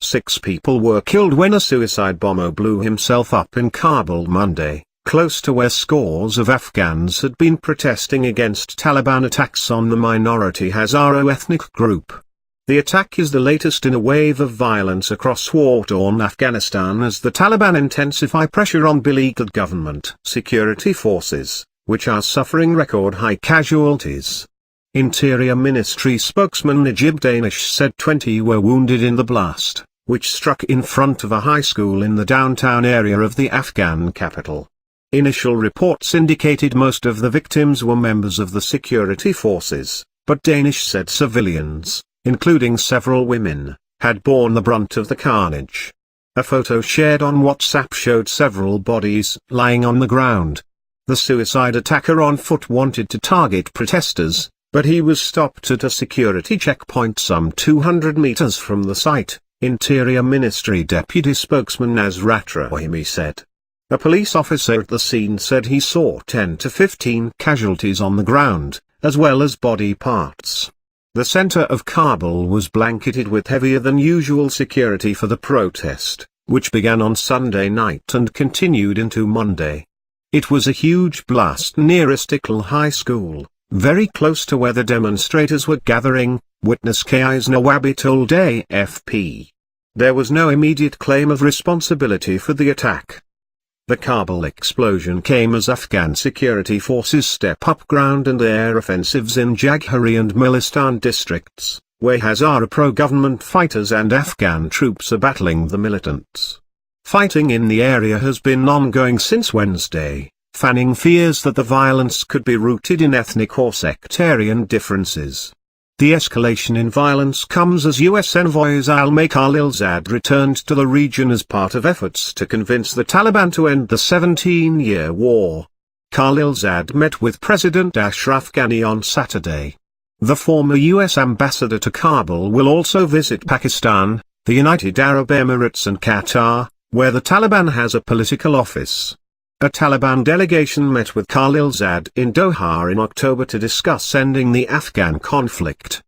6 people were killed when a suicide bomber blew himself up in Kabul Monday, close to where scores of Afghans had been protesting against Taliban attacks on the minority Hazara ethnic group. The attack is the latest in a wave of violence across war-torn Afghanistan as the Taliban intensify pressure on beleaguered government security forces, which are suffering record-high casualties. Interior Ministry spokesman Najib Danish said 20 were wounded in the blast, which struck in front of a high school in the downtown area of the Afghan capital. Initial reports indicated most of the victims were members of the security forces, but Danish said civilians, including several women, had borne the brunt of the carnage. A photo shared on WhatsApp showed several bodies lying on the ground. The suicide attacker on foot wanted to target protesters, but he was stopped at a security checkpoint some 200 meters from the site, Interior Ministry Deputy Spokesman Nasrat Rahimi said. A police officer at the scene said he saw 10 to 15 casualties on the ground, as well as body parts. The center of Kabul was blanketed with heavier than usual security for the protest, which began on Sunday night and continued into Monday. It was a huge blast near Istiklal High School, very close to where the demonstrators were gathering, witness Kais Nawabi told AFP. There was no immediate claim of responsibility for the attack. The Kabul explosion came as Afghan security forces step up ground and air offensives in Jaghari and Milistan districts, where Hazara pro-government fighters and Afghan troops are battling the militants. Fighting in the area has been ongoing since Wednesday, fanning fears that the violence could be rooted in ethnic or sectarian differences. The escalation in violence comes as U.S. envoy Zalmay Khalilzad returned to the region as part of efforts to convince the Taliban to end the 17-year war. Khalilzad met with President Ashraf Ghani on Saturday. The former U.S. ambassador to Kabul will also visit Pakistan, the United Arab Emirates and Qatar, where the Taliban has a political office. A Taliban delegation met with Khalilzad in Doha in October to discuss ending the Afghan conflict.